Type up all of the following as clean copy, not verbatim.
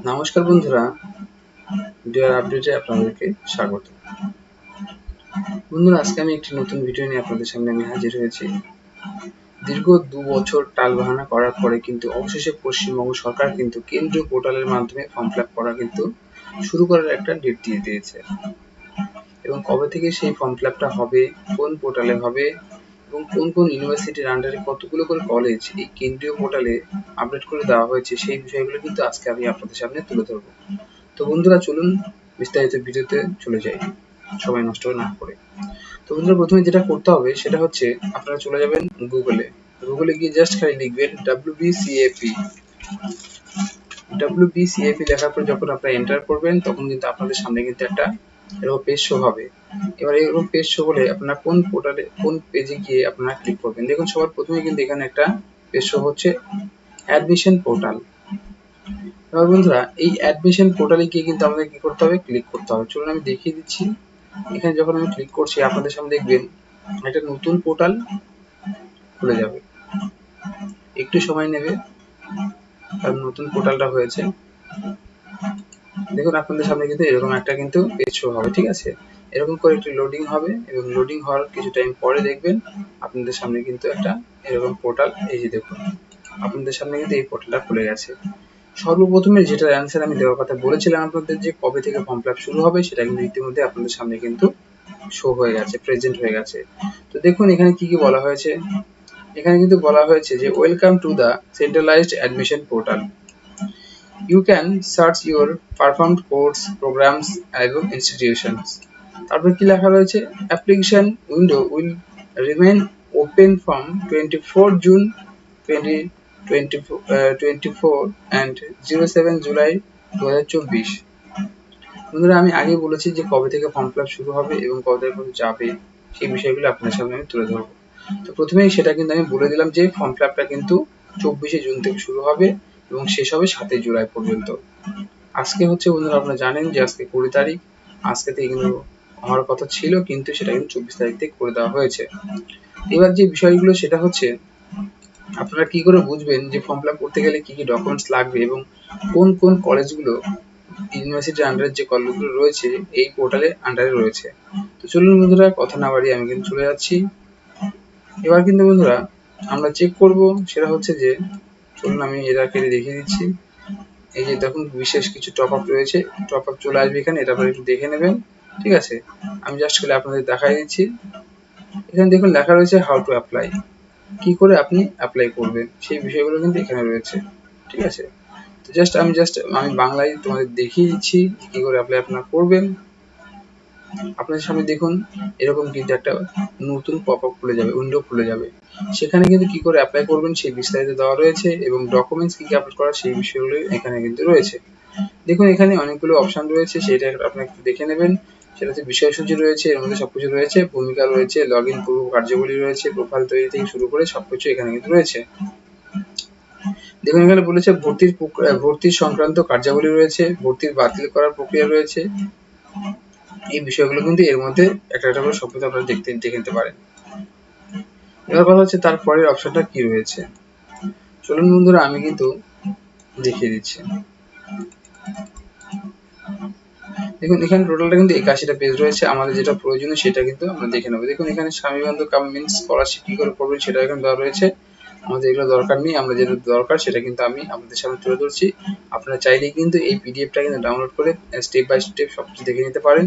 নমস্কার বন্ধুরা, ডিয়ার আপডেটে আপনাদেরকে স্বাগত। বন্ধুরা, আজকে আমি একটি নতুন ভিডিও নিয়ে আপনাদের সামনে হাজির হয়েছি। দীর্ঘ 2 বছর টালবাহানা করার পরে কিন্তু অবশেষে পশ্চিমবঙ্গ সরকার কিন্তু কেন্দ্রীয় পোর্টালের মাধ্যমে ফর্ম ফিল আপ করা কিন্তু শুরু করার একটা ডেট দিয়ে দিয়েছে। এবং কবে থেকে সেই ফর্ম ফিল আপটা হবে, কোন পোর্টালে হবে এবং কোন কোন ইউনিভার্সিটির আন্ডারে কতগুলো করে কলেজ এই কেন্দ্রীয় পোর্টালে আপডেট করে দেওয়া হয়েছে, সেই বিষয়গুলো কিন্তু আজকে আমি আপনাদের সামনে তুলে ধরবো। তো বন্ধুরা, চলুন বিস্তারিত ভিডিওতে চলে যাই সময় নষ্ট না করে। তো বন্ধুরা, প্রথমে যেটা করতে হবে সেটা হচ্ছে আপনারা চলে যাবেন গুগলে গিয়ে জাস্ট খালি লিখবেন WBCAP লেখার পর যখন আপনারা এন্টার করবেন তখন কিন্তু আপনাদের সামনে কিন্তু একটা এরকম পেজ শো হবে। এবার এরকম পেজ শো হলে আপনারা কোন পোর্টালে কোন পেজে গিয়ে আপনারা ক্লিক করবেন। দেখুন, সবার প্রথমে কিন্তু এখানে একটা পেজ শো হচ্ছে অ্যাডমিশন পোর্টাল। এবার বন্ধুরা, এই অ্যাডমিশন পোর্টালে গিয়ে কিন্তু আমাদের কি করতে হবে, ক্লিক করতে হবে। চলুন আমি দেখিয়ে দিচ্ছি। এখানে যখন আমি ক্লিক করছি আপনাদের সামনে দেখবেন একটা নতুন পোর্টাল খুলে যাবে। একটু সময় নেবে কারণ নতুন পোর্টালটা হয়েছে। দেখুন, আপনাদের সামনে কিন্তু এরকম একটা কিন্তু পেজ শো হবে, ঠিক আছে। এরকম করে একটু লোডিং হবে এবং লোডিং হওয়ার কিছু টাইম পরে দেখবেন আপনাদের সামনে কিন্তু একটা এরকম পোর্টাল, এই যে দেখুন আপনাদের সামনে কিন্তু এই পোর্টালটা খুলে গেছে। সর্বপ্রথমে যেটা অ্যান্সার আমি দেওয়ার কথা বলেছিলাম আপনাদের, যে কবে থেকে ফর্ম ফিল আপ শুরু হবে, সেটা কিন্তু ইতিমধ্যে আপনাদের সামনে কিন্তু শো হয়ে গেছে, প্রেজেন্ট হয়ে গেছে। তো দেখুন এখানে কি কি বলা হয়েছে। এখানে কিন্তু বলা হয়েছে যে welcome to the centralised admission portal. You can search your performed course, programs এবং institutions. তারপর কি লেখা রয়েছে, application window will remain open from 24 June 2024 and 07 July 2024। বন্ধুরা, আমি আগে বলেছি যে কবে থেকে ফর্ম ফিল আপ শুরু হবে এবং কবে থেকে যাবে, সেই বিষয়গুলো আপনাদের সামনে আমি তুলে ধরবো। তো প্রথমেই সেটা কিন্তু আমি বলে দিলাম যে ফর্ম ফিল আপটা কিন্তু 24শে জুন থেকে শুরু হবে এবং শেষ হবে 7 জুলাই পর্যন্ত। আজকে হচ্ছে বন্ধুরা, আপনারা জানেন যে আজকে 20 তারিখ। আজকে থেকে কিন্তু হওয়ার কথা ছিল, কিন্তু সেটা কিন্তু 24 তারিখ থেকে করে দেওয়া হয়েছে। এবার যে বিষয়গুলো সেটা হচ্ছে আপনারা কি করে বুঝবেন যে ফর্ম ফিল আপ করতে গেলে কি কি ডকুমেন্টস লাগবে এবং কোন কোন কলেজগুলো ইউনিভার্সিটির আন্ডারে যে কলেজগুলো রয়েছে এই পোর্টালের আন্ডারে রয়েছে। তো চলুন বন্ধুরা, কথা না বাড়িয়ে আমি কিন্তু চলে যাচ্ছি। এবার কিন্তু বন্ধুরা আমরা চেক করব সেটা হচ্ছে যে, চলুন আমি এটা কেটে দেখিয়ে দিচ্ছি। এই যে দেখুন বিশেষ কিছু টপ আপ রয়েছে, টপ আপ চলে আসবে এখানে, এটা আপনারা একটু দেখে নেবেন, ঠিক আছে। আমি জাস্ট খালি আপনাদের দেখাই দিচ্ছি। এখানে দেখুন লেখা রয়েছে হাউ টু অ্যাপ্লাই, কি করে আপনি অ্যাপ্লাই করবেন সেই বিষয়গুলো কিন্তু এখানে রয়েছে, ঠিক আছে। তো আমি বাংলায় তোমাদের দেখিয়ে দিচ্ছি কি করে অ্যাপ্লাই আপনারা করবেন। আপনাদের সামনে দেখুন এরকম কিন্তু একটা নতুন পপ আপ খুলে যাবে, উইন্ডো খুলে যাবে। সেখানে কিন্তু কি করে অ্যাপ্লাই করবেন সেই বিস্তারিত দেওয়া রয়েছে এবং ডকুমেন্টস কি কি আপলোড করা সেই বিষয়গুলো এখানে কিন্তু রয়েছে। দেখুন এখানে অনেকগুলো অপশন রয়েছে, সেটা আপনারা একটু দেখে নেবেন। সেটা হচ্ছে বিষয়সূচি রয়েছে, এর মধ্যে সবকিছু রয়েছে, ভূমিকা রয়েছে, লগ ইন পূর্ব কার্যাবলী রয়েছে, প্রোফাইল তৈরি থেকে শুরু করে সবকিছু এখানে কিন্তু রয়েছে। দেখুন এখানে বলেছে ভর্তির সংক্রান্ত কার্যাবলী রয়েছে, ভর্তির বাতিল করার প্রক্রিয়া রয়েছে। এই বিষয়গুলো কিন্তু এর মধ্যে একটা একটা করে সবকিছু আপনারা দেখে নিতে পারেন। এবার কথা হচ্ছে তারপরের অপশনটা কি রয়েছে। চলুন বন্ধুরা আমি কিন্তু দেখিয়ে দিচ্ছি। দেখুন এখানে টোটালটা কিন্তু 81টা পেজ রয়েছে। আমাদের যেটা প্রয়োজনীয় সেটা কিন্তু আমরা দেখে নেবো। দেখুন এখানে স্বামী বন্ধু কাম মিন্স স্কলারশিপ কি করে করবেন সেটা এখানে দেওয়া রয়েছে। আমাদের এগুলো দরকার নেই, আমরা যেটা দরকার সেটা কিন্তু আমি আপনাদের সামনে তুলে ধরছি। আপনারা চাইলেই কিন্তু এই পিডিএফটা কিন্তু ডাউনলোড করে স্টেপ বাই স্টেপ সবকিছু দেখে নিতে পারেন,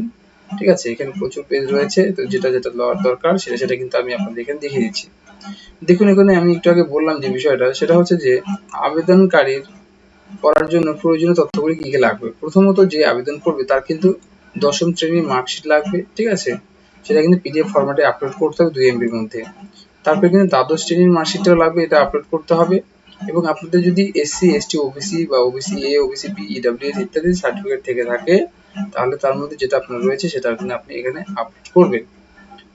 ঠিক আছে। এখানে প্রচুর পেজ রয়েছে, তো যেটা যেটা দরকার সেটা কিন্তু আমি আপনাদের এখানে দেখিয়ে দিচ্ছি। দেখুন এখানে আমি একটু আগে বললাম যে বিষয়টা, সেটা হচ্ছে যে আবেদনকারীর করার জন্য প্রয়োজনীয় তথ্যগুলি কি কি লাগবে। প্রথমত যে আবেদন করবে তার কিন্তু 10ম শ্রেণীর মার্কশিট লাগবে, ঠিক আছে। সেটা কিন্তু পিডিএফ ফরম্যাটে আপলোড করতে হবে 2 MBর মধ্যে। তারপরে কিন্তু দ্বাদশ শ্রেণীর মার্কশিটটাও লাগবে, এটা আপলোড করতে হবে। এবং আপনাদের যদি এসসি এসটি ওবিসি বা OBC A OBC B EWS ইত্যাদি সার্টিফিকেট থেকে থাকে তাহলে তার মধ্যে যেটা আপনার রয়েছে সেটা কিন্তু আপনি এখানে আপলোড করবেন।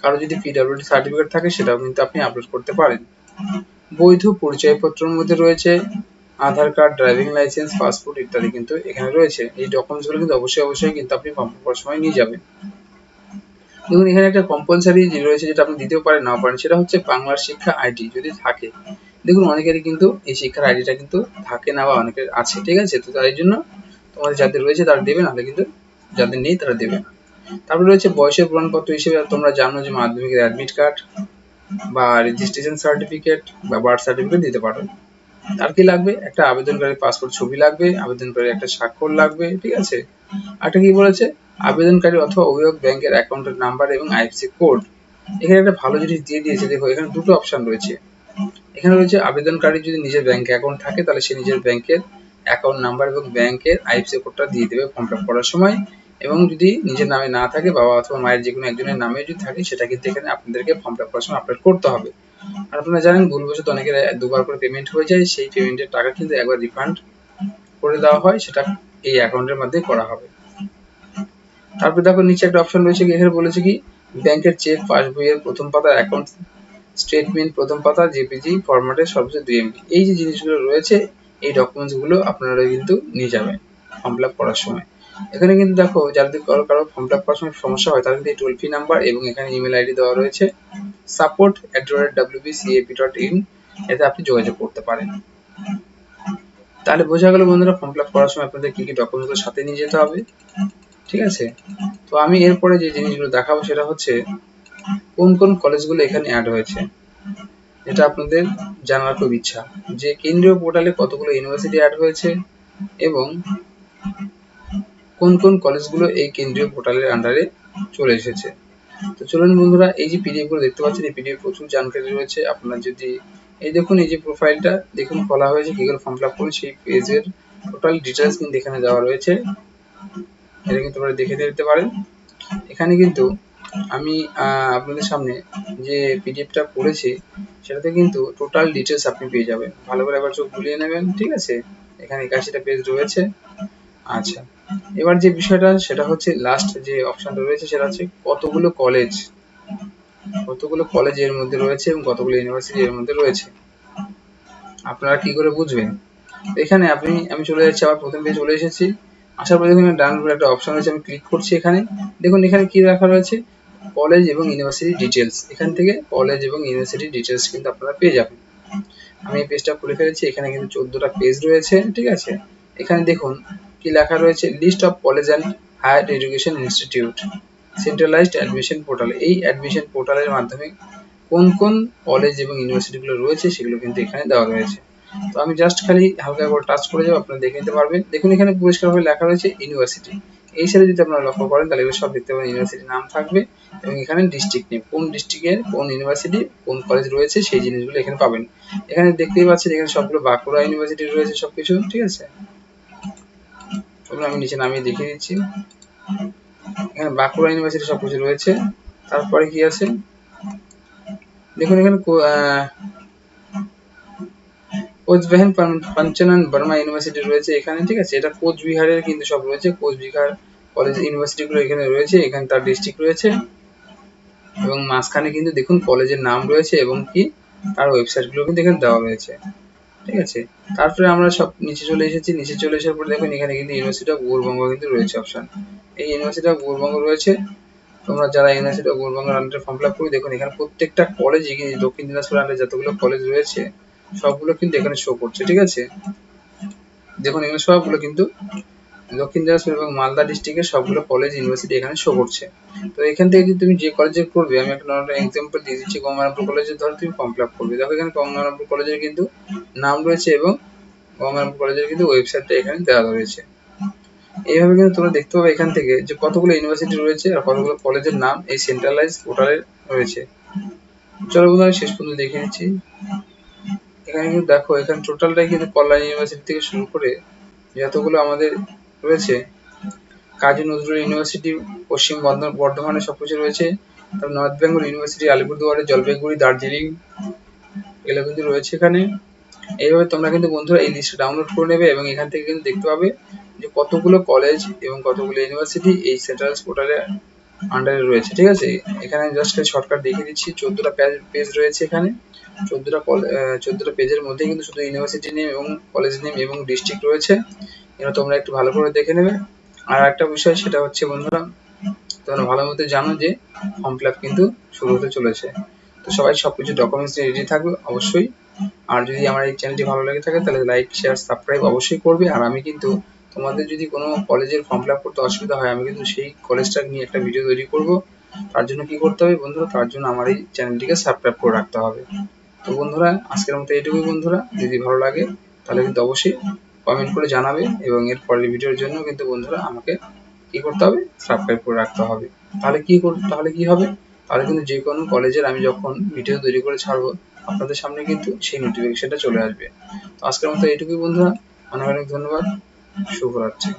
কারো যদি পিডব্লিউডি সার্টিফিকেট থাকে সেটাও কিন্তু আপনি আপলোড করতে পারেন। বৈধ পরিচয়পত্রের মধ্যে রয়েছে আধার কার্ড, ড্রাইভিং লাইসেন্স, পাসপোর্ট ইত্যাদি কিন্তু এখানে রয়েছে। এই ডকুমেন্টসগুলো কিন্তু অবশ্যই কিন্তু আপনি ফর্ম করার সময় নিয়ে যাবেন। দেখুন এখানে একটা কম্পালসারি যে রয়েছে যেটা আপনি দিতেও পারেন নাও পারেন, সেটা হচ্ছে বাংলার শিক্ষা আইডি যদি থাকে। দেখুন অনেকেরই কিন্তু এই শিক্ষার আইডিটা কিন্তু থাকে না বা অনেকের আছে, ঠিক আছে। তো তাই জন্য তোমাদের যাদের রয়েছে তারা দেবে, নাহলে কিন্তু যাদের নেই তারা দেবে না। তারপরে রয়েছে বয়সের প্রমাণপত্র হিসেবে তোমরা জানো যে মাধ্যমিকের অ্যাডমিট কার্ড বা রেজিস্ট্রেশন সার্টিফিকেট বা বার্থ সার্টিফিকেট দিতে পারো। আর কি লাগবে, একটা আবেদনকারীর পাসপোর্ট ছবি লাগবে, আবেদনকারীর একটা স্বাক্ষর লাগবে, ঠিক আছে। আরেকটা কি বলেছে, আবেদনকারী অথবা অভিভাবক ব্যাংকের অ্যাকাউন্টের নাম্বার এবং আইএফএসসি কোড। এখানে একটা ভালো জিনিস দিয়ে দিয়েছে, দেখো এখানে দুটো অপশন রয়েছে। এখানে রয়েছে আবেদনকারী যদি নিজের ব্যাংক অ্যাকাউন্ট থাকে তাহলে সে নিজের ব্যাংকের অ্যাকাউন্ট নাম্বার এবং ব্যাংকের আইএফএসসি কোডটা দিয়ে দেবে ফর্ম ফিল আপ করার সময়। এবং যদি নিজের নামে না থাকে, বাবা অথবা মায়ের যে কোনো একজনের নামে যদি থাকে, সেটা কিন্তু এখানে আপনাদেরকে ফর্ম ফিল আপ করার সময় আপলোড করতে হবে। আর আপনারা জানেন ভুলবশত অনেকের দুবার করে পেমেন্ট হয়ে যায়, সেই পেমেন্টের টাকা কিন্তু একবার রিফান্ড করে দেওয়া হয়, সেটা এই অ্যাকাউন্টের মধ্যে করা হবে। তারপরে দেখো নিচে একটা অপশন রয়েছে, এখানে বলেছে কি ব্যাংকের চেক পাসবইয়ের প্রথম পাতার অ্যাকাউন্ট স্টেটমেন্ট প্রথম পাতা জেপিজি ফরম্যাটে সর্বোচ্চ 2 MB। এই যে জিনিসগুলো রয়েছে, এই ডকুমেন্টস গুলো আপনারা কিন্তু নিয়ে যাবেন ফর্ম ফিল আপ করার সময়। এখানে কিন্তু দেখো যাদের কারো ফর্ম ফিল আপ করার সময় সমস্যা হয়, তার কিন্তু এই টোল ফ্রি নাম্বার এবং এখানে ইমেল আইডি দেওয়া রয়েছে support@wbcap.in, এতে আপনি যোগাযোগ করতে পারেন। তাহলে বোঝা গেল বন্ধুরা ফর্ম ফিল আপ করার সময় আপনাদের কি কি ডকুমেন্টগুলো সাথে নিয়ে যেতে হবে, ঠিক আছে। তো আমি এরপরে যে জিনিসগুলো দেখাবো সেটা হচ্ছে কোন কোন কলেজগুলো এখানে অ্যাড হয়েছে, এটা আপনাদের জানার খুব ইচ্ছা যে কেন্দ্রীয় পোর্টালে কতগুলো ইউনিভার্সিটি অ্যাড হয়েছে এবং কোন কোন কলেজগুলো এই কেন্দ্রীয় পোর্টালের আন্ডারে চলে এসেছে। তো চলুন বন্ধুরা, এই যে পিডিএফ গুলো দেখতে পাচ্ছেন, এই পিডিএফ প্রচুর জানকারি রয়েছে। আপনার যদি এই দেখুন, এই যে প্রোফাইলটা দেখুন খোলা হয়েছে, কি করে ফর্ম ফিল আপ করুন সেই পেজের টোটাল ডিটেলস কিন্তু এখানে দেওয়া রয়েছে, এটা কিন্তু আপনারা দেখে নিতে পারেন। এখানে কিন্তু আমি আপনাদের সামনে যে পিডিএফটা করেছি সেটাতে কিন্তু টোটাল ডিটেলস আপনি পেয়ে যাবেন, ভালো করে একবার চোখ বুলিয়ে নেবেন, ঠিক আছে। এখানে 81টা পেজ রয়েছে। আচ্ছা, এবার যে বিষয়টা সেটা হচ্ছে লাস্ট যে অপশনটা রয়েছে সেটা হচ্ছে কতগুলো কলেজ এর মধ্যে রয়েছে এবং কতগুলো ইউনিভার্সিটি এর মধ্যে রয়েছে, আপনারা কি করে বুঝবেন। এখানে আমি চলে যাচ্ছি, আবার প্রথম পেজে চলে এসেছি। আসার পরে দেখুন ডান করে একটা অপশন রয়েছে, আমি ক্লিক করছি। এখানে দেখুন এখানে কি রাখা রয়েছে, কলেজ এবং ইউনিভার্সিটি ডিটেলস। এখান থেকে কলেজ এবং ইউনিভার্সিটি ডিটেলস কিন্তু আপনারা পেয়ে যাবেন। আমি এই পেজটা খুলে ফেলেছি, এখানে কিন্তু 14টা পেজ রয়েছে, ঠিক আছে। এখানে দেখুন কি লেখা রয়েছে, list of college and higher education institute centralised admission portal. এই অ্যাডমিশন পোর্টালের মাধ্যমে কোন কোন কলেজ এবং ইউনিভার্সিটিগুলো রয়েছে সেগুলো কিন্তু এখানে দেওয়া রয়েছে। তো আমি জাস্ট খালি হালকা করে টাচ করে যাবো, আপনারা দেখে নিতে পারবেন। দেখুন এখানে পরিষ্কারভাবে লেখা রয়েছে ইউনিভার্সিটি। এই সাইডে যদি আপনারা লক্ষ্য করেন তাহলে এগুলো সব দেখতে পাবেন, ইউনিভার্সিটির নাম থাকবে এবং এখানে ডিস্ট্রিক্ট নেম, কোন ডিস্ট্রিক্টের কোন ইউনিভার্সিটি কোন কলেজ রয়েছে সেই জিনিসগুলো এখানে পাবেন। এখানে দেখতেই পাচ্ছেন এখানে সবগুলো বাঁকুড়া ইউনিভার্সিটি রয়েছে সবকিছু, ঠিক আছে। আমি নিচে নামিয়ে দেখিয়ে দিচ্ছি, এখানে বাঁকুড়া ইউনিভার্সিটি সবকিছু রয়েছে। তারপরে কি আছে দেখুন, এখানে কোচবিহার পাঞ্চনন বর্মা ইউনিভার্সিটি রয়েছে এখানে, ঠিক আছে। এটা কোচবিহারের কিন্তু সব রয়েছে, কোচবিহার কলেজ ইউনিভার্সিটি গুলো এখানে রয়েছে, এখানে তার ডিস্ট্রিক্ট রয়েছে এবং মাঝখানে কিন্তু দেখুন কলেজের নাম রয়েছে এবং কি তার ওয়েবসাইট গুলো কিন্তু এখানে দেওয়া রয়েছে, ঠিক আছে। তারপরে আমরা সব নিচে চলে এসেছি, নিচে চলে আসার পরে দেখুন এখানে কিন্তু ইউনিভার্সিটি অফ গৌড়বঙ্গ কিন্তু রয়েছে অপশন। এই ইউনিভার্সিটি অফ গৌড়বঙ্গ রয়েছে। তোমরা যারা ইউনিভার্সিটি অফ গৌড়বঙ্গের আন্ডারে ফর্ম ফিল আপ করবে, দেখুন এখানে প্রত্যেকটা কলেজ, দক্ষিণ দিনাজপুর আন্ডারে যতগুলো কলেজ রয়েছে সবগুলো কিন্তু এখানে শো করছে, ঠিক আছে। দেখুন এখানে সবগুলো কিন্তু দক্ষিণ দিনাজপুর এবং মালদা ডিস্ট্রিক্টের সবগুলো কলেজ ইউনিভার্সিটি এখানে শো করছে। তো এখান থেকে যদি তুমি যে কলেজে করবে, আমি একটা নর্মাল এক্সাম্পল দিয়ে দিচ্ছি, গঙ্গারামপুর কলেজে ধরো তুমি ফর্ম ফিল আপ করবে, দেখো এখানে গঙ্গারামপুর কলেজের কিন্তু নাম রয়েছে এবং গঙ্গারামপুর কলেজের কিন্তু ওয়েবসাইটটা এখানে দেওয়া রয়েছে। এইভাবে কিন্তু তোমরা দেখতে পাবে এখান থেকে যে কতগুলো ইউনিভার্সিটি রয়েছে আর কতগুলো কলেজের নাম এই সেন্ট্রালাইজ পোর্টালে রয়েছে। চলো বন্ধুরা আমি শেষ পর্যন্ত দেখে নিচ্ছি। এখানে কিন্তু দেখো এখানে টোটালটাই কিন্তু কল্যাণ ইউনিভার্সিটি থেকে শুরু করে যতগুলো আমাদের রয়েছে, কাজী নজরুল ইউনিভার্সিটি পশ্চিম বর্ধমানে সবকিছু রয়েছে, তারপর নর্থ বেঙ্গল ইউনিভার্সিটি আলিপুরদুয়ারে, জলপাইগুড়ি, দার্জিলিং, এগুলো কিন্তু রয়েছে এখানে। এইভাবে তোমরা কিন্তু বন্ধুরা এই লিস্টটা ডাউনলোড করে নেবে এবং এখান থেকে কিন্তু দেখতে পাবে যে কতগুলো কলেজ এবং কতগুলো ইউনিভার্সিটি এই সেন্ট্রাল পোর্টালে আন্ডারে রয়েছে, ঠিক আছে। এখানে জাস্ট শর্টকাট দেখিয়ে দিচ্ছি, 14টা পেজ রয়েছে এখানে। 14টা পেজের মধ্যে কিন্তু শুধু ইউনিভার্সিটি নেম এবং কলেজ নেম এবং ডিস্ট্রিক্ট রয়েছে, এটা তোমরা একটু ভালো করে দেখে নেবে। আর একটা বিষয় সেটা হচ্ছে বন্ধুরা, তোমরা ভালো মতো জানো যে ফর্ম ফিল আপ কিন্তু শুরু হতে চলেছে। তো সবাই সবকিছু ডকুমেন্টস নিয়ে রেডি থাকবে অবশ্যই। আর যদি আমার এই চ্যানেলটি ভালো লেগে থাকে তাহলে লাইক, শেয়ার, সাবস্ক্রাইব অবশ্যই করবে। আর আমি কিন্তু তোমাদের যদি কোনো কলেজের ফর্ম ফিল আপ করতে অসুবিধা হয়, আমি কিন্তু সেই কলেজটা নিয়ে একটা ভিডিও তৈরি করব। তার জন্য কি করতে হবে বন্ধুরা, তার জন্য আমার এই চ্যানেলটিকে সাবস্ক্রাইব করে রাখতে হবে। তো বন্ধুরা আজকের মতো এইটুকুই বন্ধুরা, যদি ভালো লাগে তাহলে কিন্তু অবশ্যই কমেন্ট করে জানাবে, এবং এর পরের ভিডিওর জন্য কিন্তু বন্ধুরা আমাকে কি করতে হবে, সাবস্ক্রাইব করে রাখতে হবে। তাহলে কি হবে, তাহলে কিন্তু যে কোনো কলেজের আমি যখন ভিডিও তৈরি করে ছাড়বো, আপনাদের সামনে কিন্তু সেই নোটিফিকেশনটা চলে আসবে। তো আজকের মতো এইটুকুই বন্ধুরা, অনেক অনেক ধন্যবাদ, শুভরাত্রি।